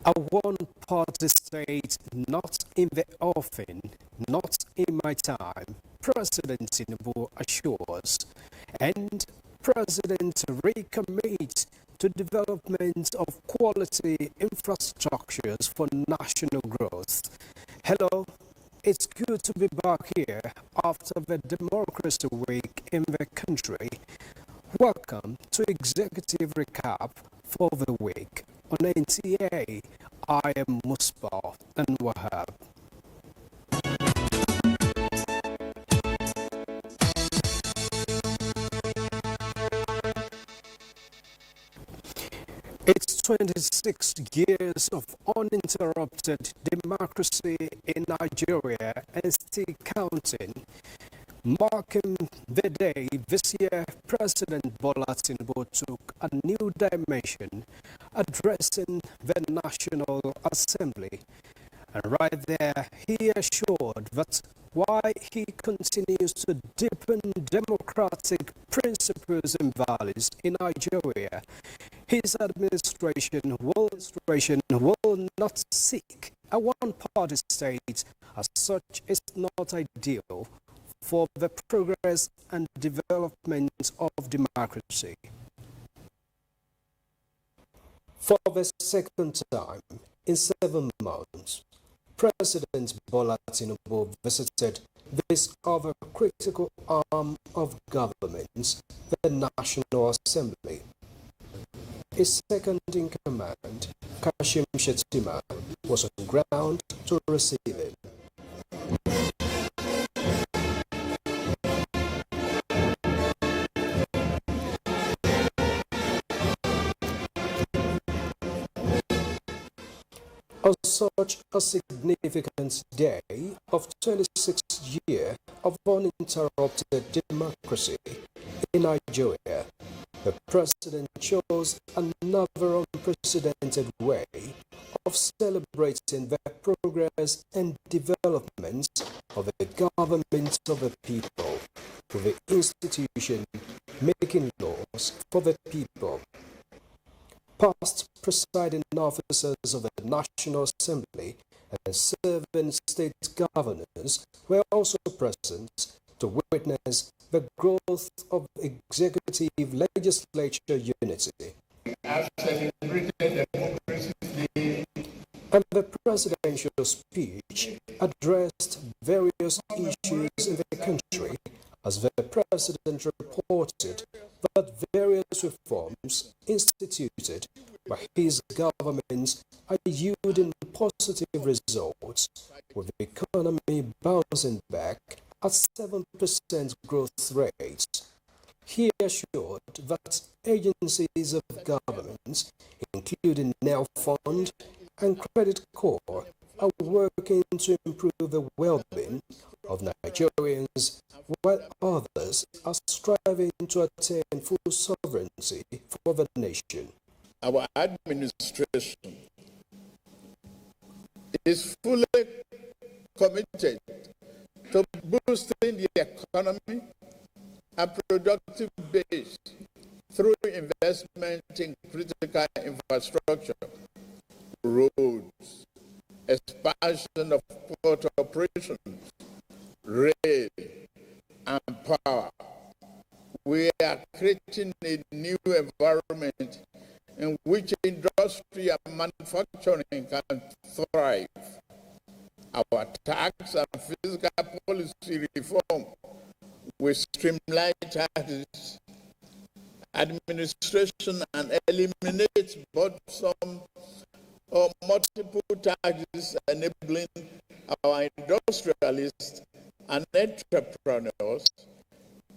A one-party state, not in the offing, not in my time, President Tinubu assures, and President recommits to development of quality infrastructures for national growth. Hello, it's good to be back here after the Democracy Week in the country. Welcome to Executive Recap for the week. On NTA, I am Musbah and Wahab. It's 26 years of uninterrupted democracy in Nigeria and still counting. Marking the day this year, President Bola Tinubu took a new dimension, addressing the National Assembly. And right there, he assured that while he continues to deepen democratic principles and values in Nigeria, his administration will not seek a one-party state. As such, is not ideal for the progress and development of democracy. For the second time in 7 months, President Bola Tinubu visited this other critical arm of government, the National Assembly. His second in command, Kashim Shettima, was on ground to receive him. On such a significant day of 26th year of uninterrupted democracy in Nigeria, the President chose another unprecedented way of celebrating the progress and development of the government of the people, with the institution making laws for the people. Past presiding officers of the National Assembly and serving state governors were also present to witness the growth of executive legislature unity. And the presidential speech addressed various issues in the country as the president reported that various reforms instituted by his government are yielding positive results, with the economy bouncing back at 7% growth rate. He assured that agencies of government, including NEL Fund and Credit Corps, are working to improve the well-being of Nigerians, while others are striving to attain full sovereignty for the nation. Our administration is fully committed to boosting the economy and productive base through investment in critical infrastructure, roads, expansion of port operations, rail, and power. We are creating a new environment in which industry and manufacturing can thrive. Our tax and fiscal policy reform will streamline taxes, administration, and eliminate burdensome or multiple taxes, enabling our industrialists and entrepreneurs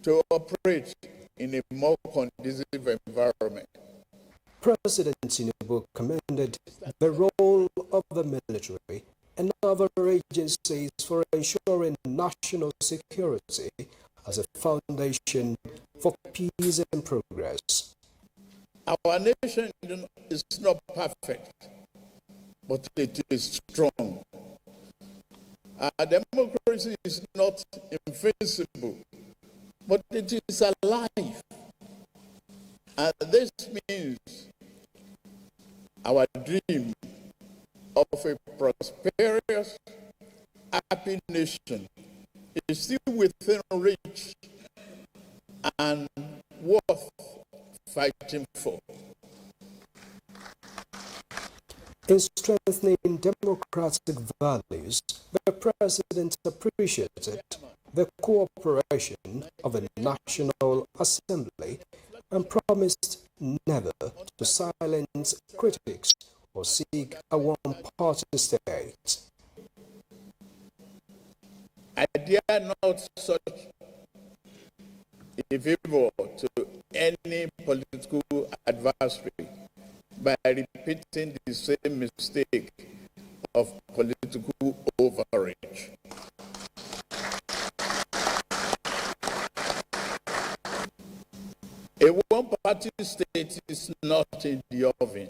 to operate in a more conducive environment. President Tinubu commended the role of the military and other agencies for ensuring national security as a foundation for peace and progress. Our nation is not perfect, but it is strong. Our democracy is not invincible, but it is alive. And this means our dream of a prosperous, happy nation is still within reach and worth fighting for. In strengthening democratic values, the President appreciated the cooperation of the National Assembly and promised never to silence critics or seek a one-party state. I dare not such a favor to any political adversary by repeating the same mistake of political overreach. A one-party state is not in the oven,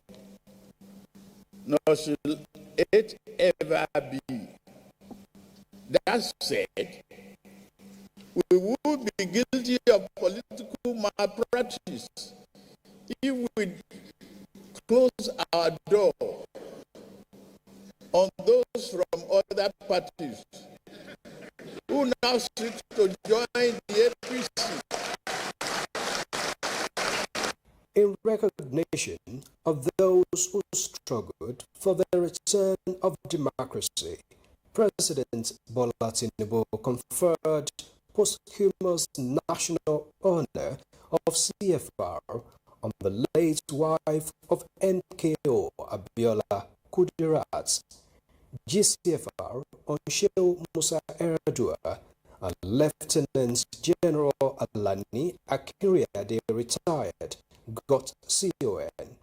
nor should it ever be. That said, we would be guilty of political malpractice if we close our door on those from other parties who now seek to join the APC. In recognition of those who struggled for the return of democracy, President Bola Tinubu conferred posthumous national honor of CFR on the late wife of NKO Abiola Kudirat, GCFR on Shehu Musa Erdua, and Lieutenant General Alani Akiriade retired, got CON.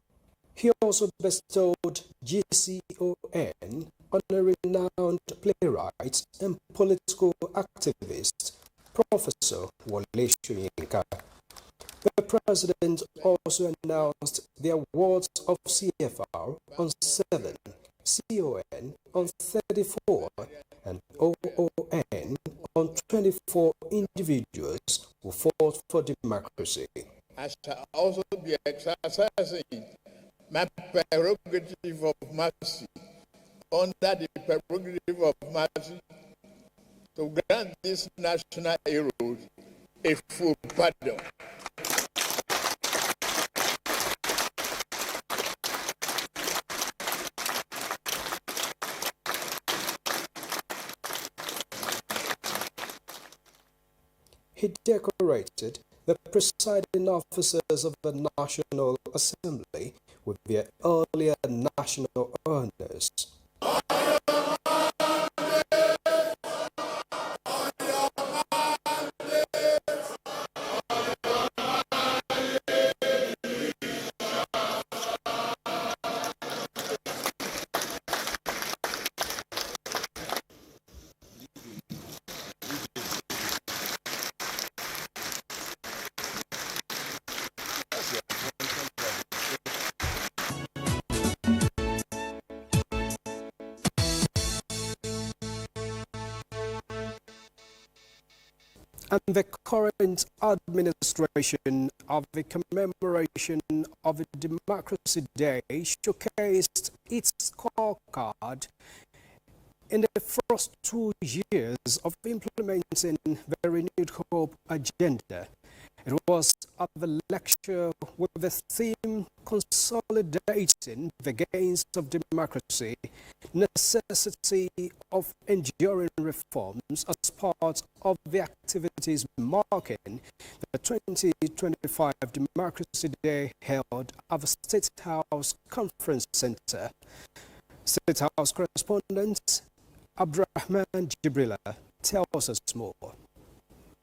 He also bestowed GCON on a renowned playwright and political activist, Professor Wole Soyinka. The President also announced the awards of CFR on 7, CON on 34, and OON on 24 individuals who fought for democracy. I shall also be exercising my prerogative of mercy under the prerogative of mercy to grant these national heroes a full pardon. He decorated the presiding officers of the National Assembly with their earlier national honors. And the current administration of the commemoration of the Democracy Day showcased its scorecard in the first 2 years of implementing the Renewed Hope agenda. It was at the lecture with the theme Consolidating the Gains of Democracy, Necessity of Enduring Reforms as part of the activities marking the 2025 Democracy Day held at the State House Conference Center. State House correspondent Abdurrahman Jibrila tells us more.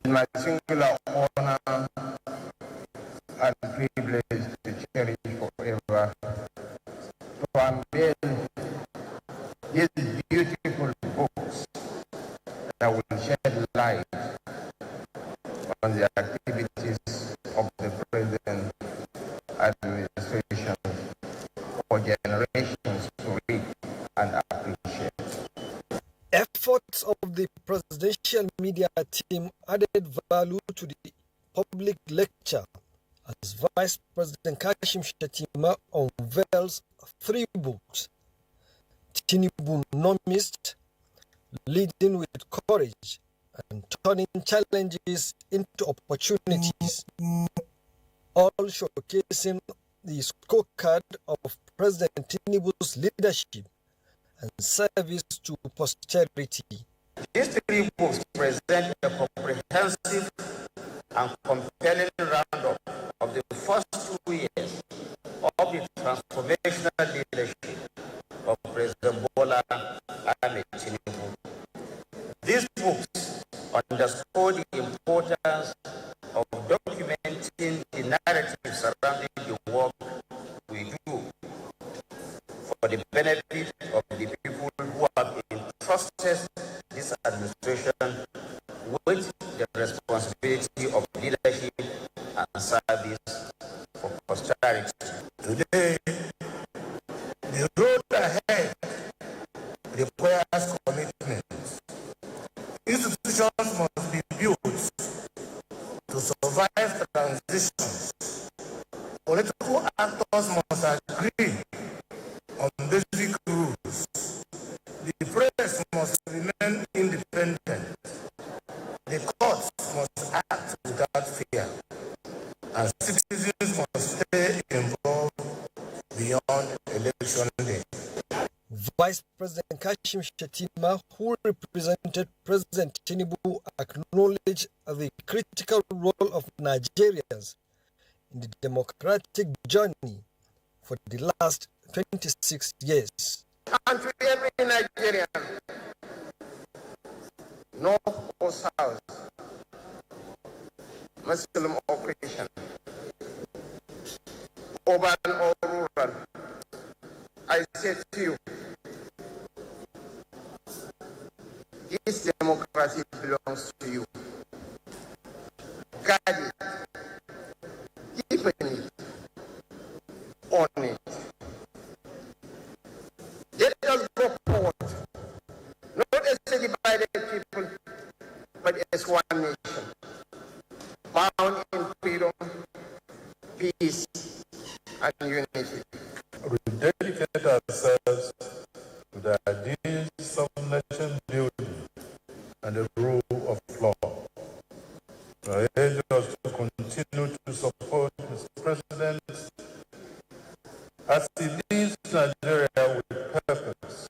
My singular honor and privilege to cherish forever to unveil these beautiful books that will shed light on the activities of the present administration for generations to read and appreciate. Efforts of the presidential media team added value to the public lecture as Vice President Kashim Shettima unveils 3 books Tinubunomists, leading with courage and turning challenges into opportunities, all showcasing the scorecard of President Tinubu's leadership and service to posterity. These three books present a comprehensive and compelling roundup of the first 2 years of the transformational leadership of President Bola Ahmed Tinubu. These books underscore the importance of documenting the narrative surrounding the work we do for the benefit of the people who have entrusted this administration with the responsibility of leadership and service for posterity. Today, the road ahead requires commitment. Institutions must be built to survive transitions. Political actors must agree on basic rules. The press must remain independent. The courts must act without fear. And citizens must stay involved beyond election day. Vice President Kashim Shettima, who represented President Tinubu, acknowledged the critical role of Nigerians in the democratic journey for the last 26 years. And to every Nigerian, north or south, Muslim or Christian, urban or rural, I say to you, this democracy belongs to you. Guard it, deepen it, own it. Let us go forward, not as a divided people, but as one nation, bound in freedom, peace, and unity. We dedicate ourselves to the ideals of nation building and the rule of law. I urge us to continue to support Mr. President as he leads Nigeria with purpose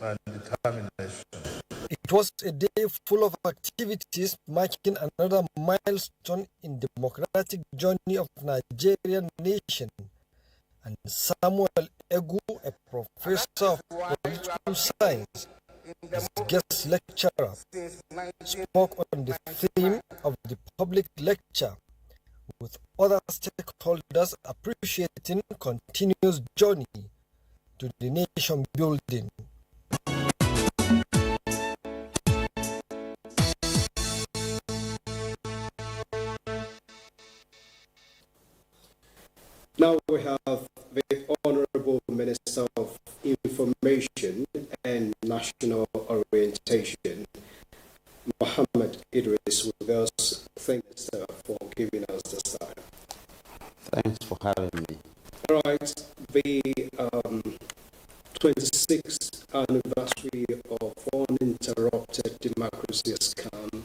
and determination. It was a day full of activities marking another milestone in the democratic journey of Nigerian nation. And Samuel Egu, a professor of political science, as guest lecturer, spoke on the theme of the public lecture, with other stakeholders appreciating continuous journey to the nation building. Now we have the Honorable Minister of Information and National Orientation, Mohammed Idris, with us. Thank you, sir, for giving us this time. Thanks for having me. All right, the 26th anniversary of uninterrupted democracy has come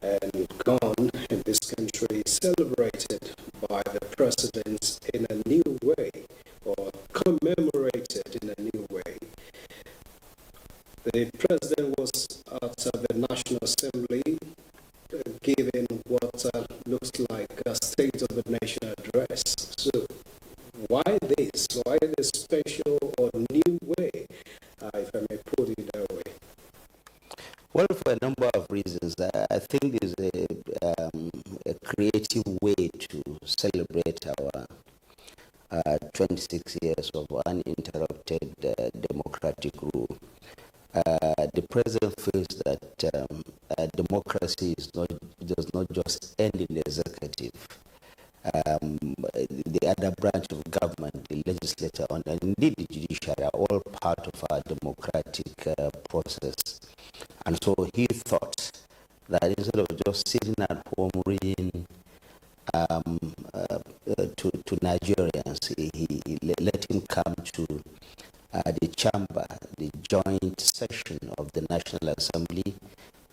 and gone, and this country is celebrated by the president in a new way, or commemorated in a new way. The president was at the National Assembly giving what looks like a State of the Nation address. So why this? Why this special or new way, if I may put it that way? Well, for a number of reasons, I think there's a creative way to celebrate our 26 years of uninterrupted democratic rule. The president feels that democracy does not just end in the executive. The other branch of government, the legislature, and indeed the judiciary are all part of our democratic process. And so he thought that instead of just sitting at home reading to Nigerians, he let him come to the chamber, the joint session of the National Assembly,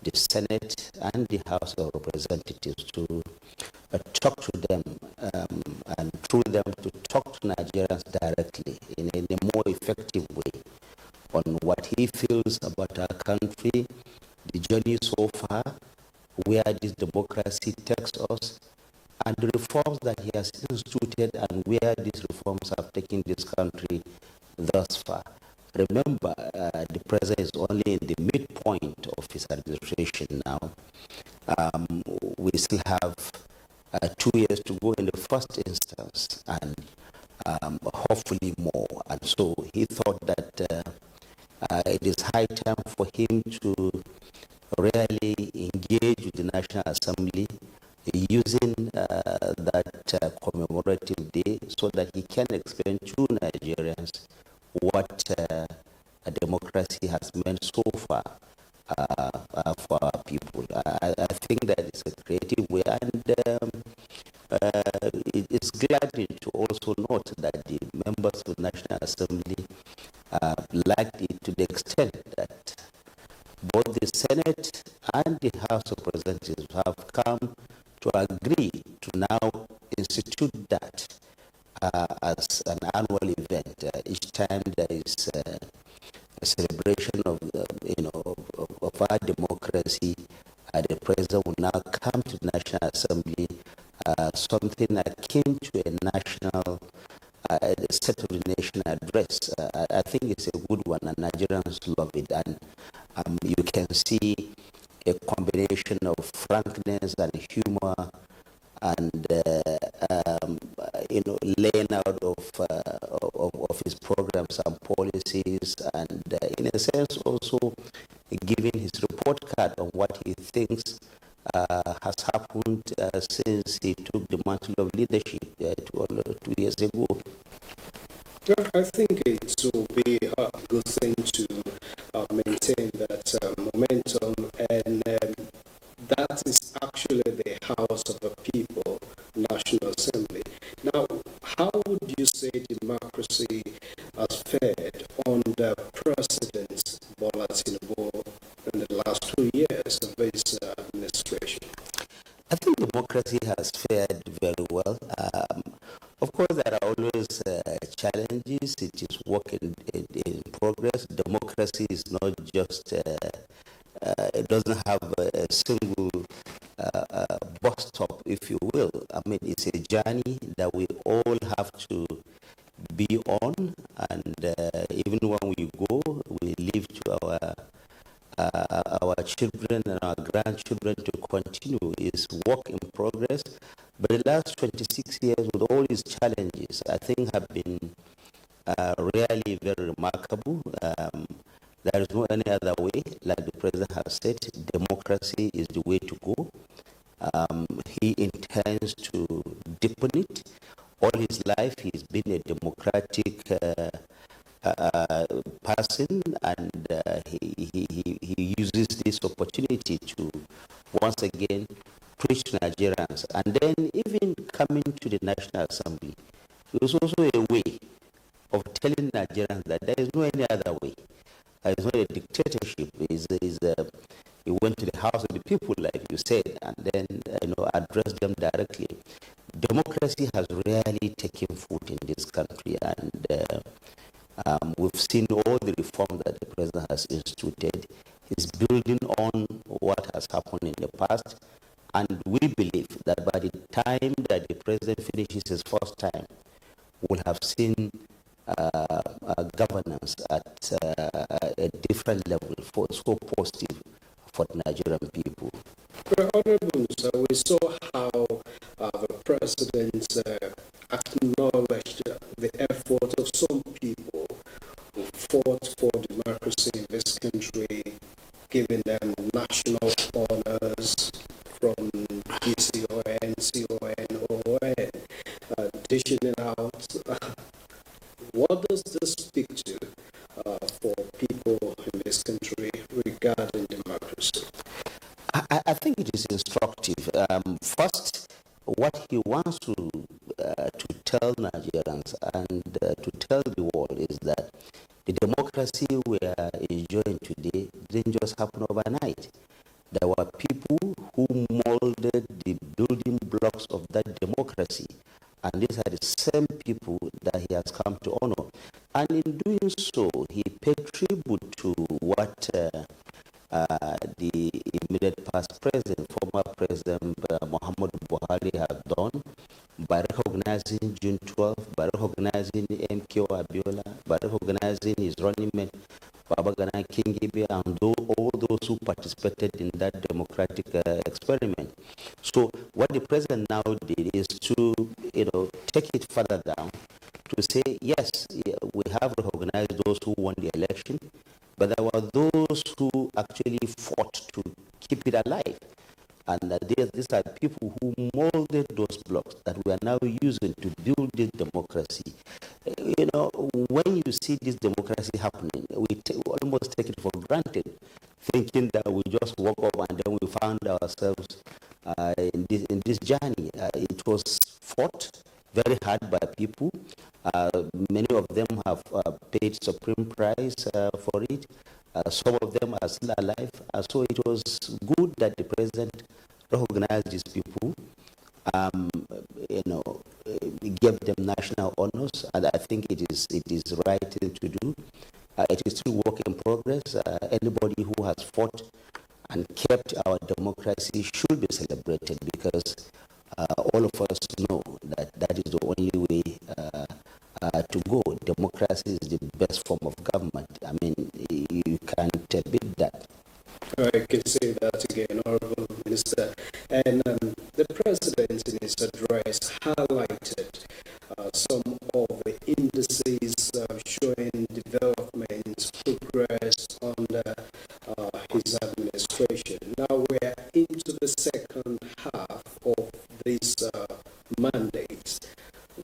the Senate, and the House of Representatives to talk to them and through them to talk to Nigerians directly in a more effective way on what he feels about our country, the journey so far, where this democracy takes us, and the reforms that he has instituted and where these reforms have taken this country thus far. Remember, the president is only in the midpoint of his administration now. We still have 2 years to go in the first instance, and hopefully more. And so he thought that it is high time for him to really engage with the National Assembly using that commemorative day so that he can explain to Nigerians what a democracy has meant so far for our people. I think that it's a creative way, and it's gladdening to also note that the members of the National Assembly liked it to the extent that both the Senate and the House of Representatives have come to agree to now institute that as an annual event. Each time there is a celebration of our democracy, the president will now come to the National Assembly, something akin to a national State of the Nation address. I think it's a good one, and Nigerians love it. And you can see a combination of frankness and humor, and laying out of his programs and policies, and in a sense also giving his report card on what he thinks has happened since he took the mantle of leadership 2 years ago. I think it will be a good thing to maintain that momentum, and that is actually the House of the People, National Assembly. Now, how would you say democracy has fared under President Bola Tinubu in the last 2 years of his administration? I think democracy has fared very well. Of course, there are always challenges. It is work in progress. Democracy is not just, it doesn't have a single bus stop, if you will. I mean, it's a journey that we all have to be on, and even when we go, we leave to our children and our grandchildren to continue. Is work in progress. But the last 26 years, with all its challenges, I think have been really very remarkable. There is no any other way, like the president has said. Democracy is the way to go. He intends to deepen it. All his life, he's been a democratic person, and he uses this opportunity to once again preach to Nigerians. And then even coming to the National Assembly, it was also a way of telling Nigerians that there is no any other way. It's not a dictatorship. He went to the House of the People, like you said, and then addressed them directly. Democracy has really taken foot in this country, and we've seen all the reforms that the president has instituted. He's building on what has happened in the past, and we believe that by the time that the president finishes his first time, we'll have seen governance at a different level, so positive for the Nigerian people. Honorable, we saw how the president acknowledged the effort of some people who fought for democracy in this country, giving them national honors from DCON, CON, ON, dishing it out. What does this speak to for people in this country regarding democracy? I think it is instructive. First, what he wants to tell Nigerians and to tell the world is that The democracy we are enjoying today didn't just happen overnight. There were people who molded the building blocks of that democracy. And these are the same people that he has come to honor. And in doing so, he paid tribute to what the immediate past president, former President Muhammad Buhari has done by recognizing June 12th, by recognizing MKO Abiola, by recognizing his running mate, Babagana Kingibe, and all those who participated in that democratic experiment. So what the president now did is to, take it further down to say, yes, we have recognized those who won the election, but there were those who actually fought to keep it alive. And these are people who molded those blocks that we are now using to build this democracy. When you see this democracy happening, we almost take it for granted, thinking that we just woke up and then we found ourselves in this journey. It was fought very hard by people. Many of them have paid supreme price for it. Some of them are still alive. So it was good that the president recognized these people, gave them national honors, and I think it is the right thing to do. It is still work in progress. Anybody who has fought and kept our democracy should be celebrated, because all of us know that is the only way to go. Democracy is the best form of government. I mean, you can't beat that. I can say that again, Honorable Minister. And the President in his address highlighted some of the indices showing development, progress under his administration. Now we're into the second half of this mandate.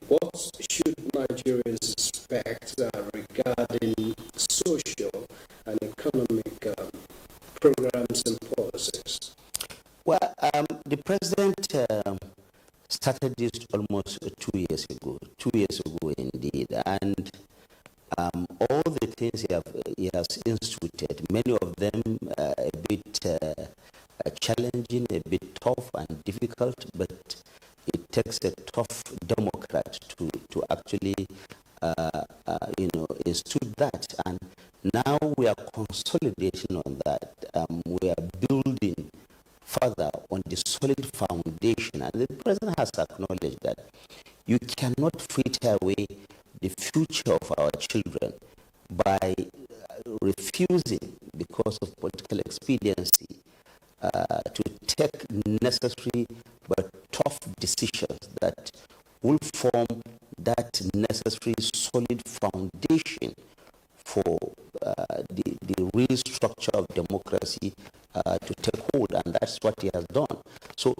What should Nigerians expect regarding social and economic programs and policies? Well, the president started this almost 2 years ago. 2 years ago, indeed, and all the things he has instituted, many of them a bit challenging, a bit tough and difficult, but it takes a tough Democrat to actually institute that. And now we are consolidating on that. We are building further on the solid foundation. And the president has acknowledged that you cannot fritter away the future of our children by refusing, because of political expediency, to take necessary but tough decisions that will form that necessary solid foundation for the real structure of democracy to take hold, and that's what he has done. So,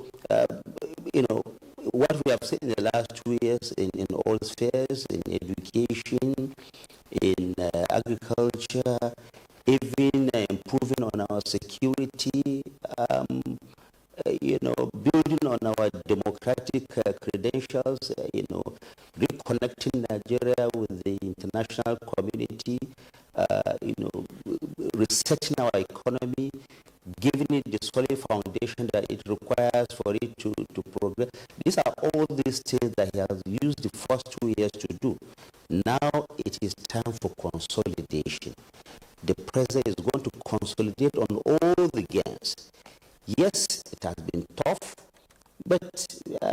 what we have seen in the last 2 years in all spheres, in education, in agriculture, even improving on our security, building on our democratic credentials, reconnecting Nigeria with the international community, resetting our economy, giving it the solid foundation that it requires for it to progress. These are all these things that he has used the first 2 years to do. Now it is time for consolidation. The president is going to consolidate on all the gains. Yes, it has been tough, but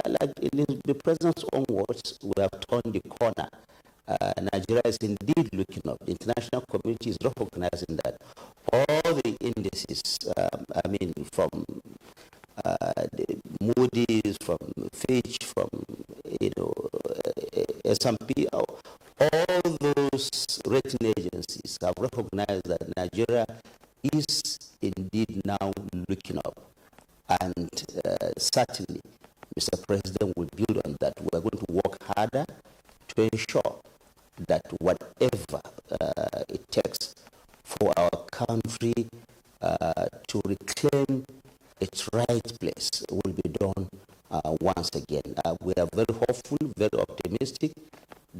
like in the president's own words, we have turned the corner. Nigeria is indeed looking up. The international community is recognizing that. All the indices, from the Moody's, from Fitch, from S&P, all those rating agencies have recognized that Nigeria is indeed now looking up. And certainly, Mr. President will build on that. We are going to work harder to ensure that whatever it takes for our country to reclaim its right place will be done once again. We are very hopeful, very optimistic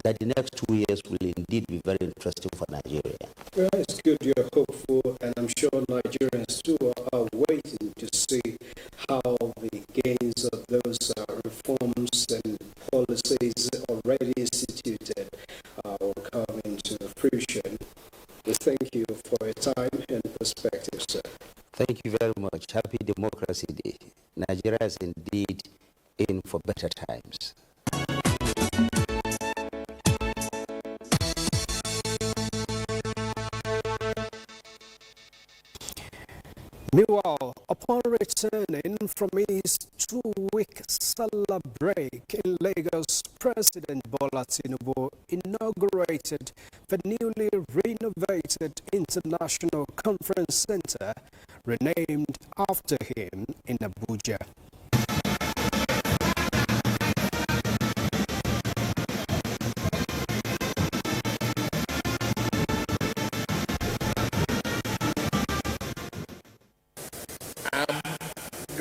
that the next 2 years will indeed be very interesting for Nigeria. Well, it's good you're hopeful, and I'm sure Nigerians too are waiting to see how the gains of those reforms and policies already instituted will come into fruition. We thank you for your time and perspective, sir. Thank you very much. Happy Democracy Day. Nigeria is indeed in for better times. Meanwhile, upon returning from his 2-week Salah break in Lagos, President Bola Tinubu inaugurated the newly renovated International Conference Center, renamed after him in Abuja.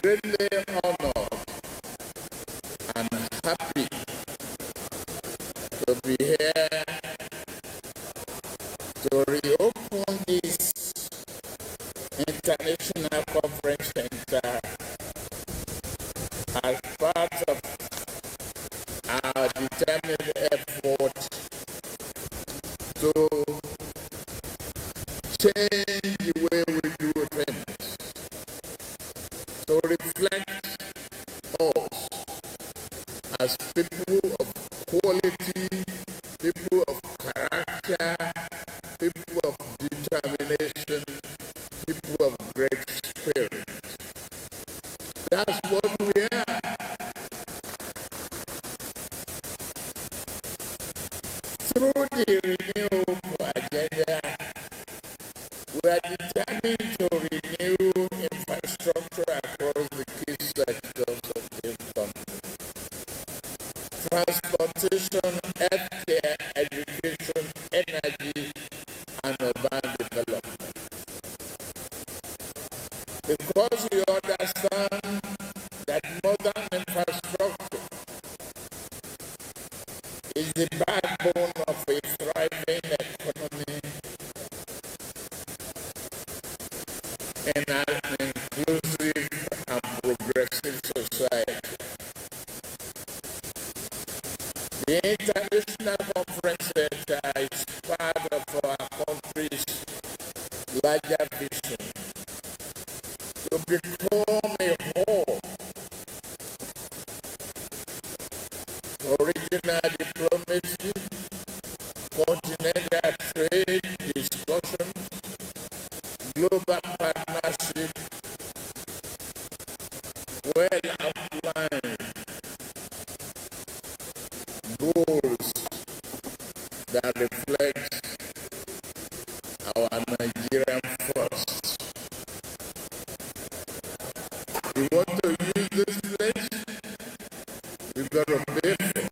Greatly honored and happy to be here to reopen this International Conference Center as part of our determined effort to change the way we do things, to reflect us as people of quality, people of character, people of determination, people of great spirit. That's what we are. Through the renewal agenda, we are determined to renew infrastructure across the key sectors of the economy: transportation, healthcare, education, energy, and urban development. Because we understand that modern infrastructure is the backbone of a thriving economy in an inclusive and progressive society. The International Conference Center is part of our country's larger vision to become a hub for regional diplomacy, continental trade discussions, global partnership, well outlined goals that reflect our Nigerian first. We want to use this place, we've got to pay for it.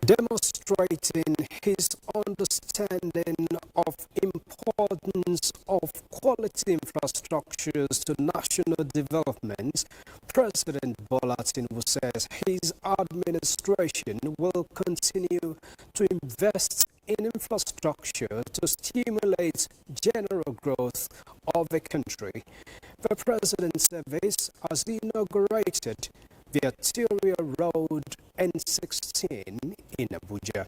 Demonstrating his understanding of importance of quality infrastructures to national development, President Bola Tinubu says his administration will continue to invest in infrastructure to stimulate general growth of the country. The President's service has inaugurated the Arterial Road N16 in Abuja.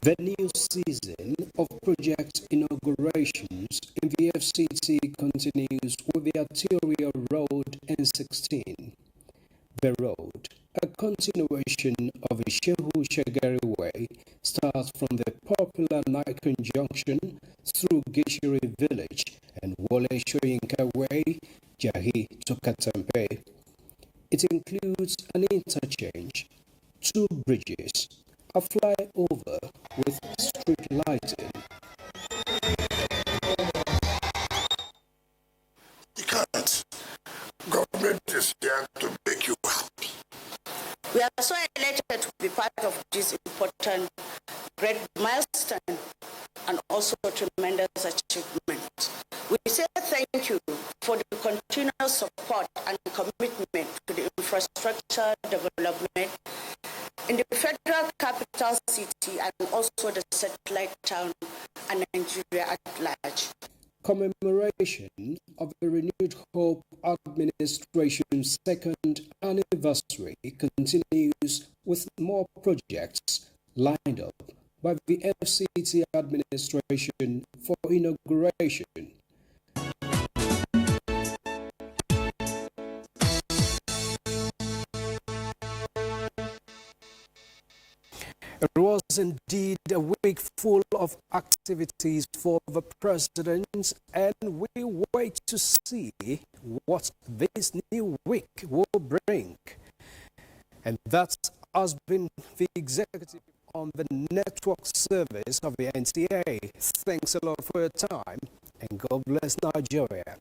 The new season of project inaugurations in the FCT continues with the Arterial Road N16. The road, a continuation of the Shehu Shagari Way, starts from the popular Nikon Junction through Gishiri Village and Wole Shoyinka Way, Jahi to Katampe. It includes an interchange, 2 bridges, a flyover with street lighting. You can't. Government is here to make you happy. We are so elated to be part of this important, great achievement. We say thank you for the continuous support and commitment to the infrastructure development in the federal capital city and also the satellite town and Nigeria at large. Commemoration of the Renewed Hope Administration's second anniversary continues with more projects lined up by the FCT administration for inauguration. It was indeed a week full of activities for the president, and we wait to see what this new week will bring. And that has been the executive on the network service of the NTA. Thanks a lot for your time, and God bless Nigeria.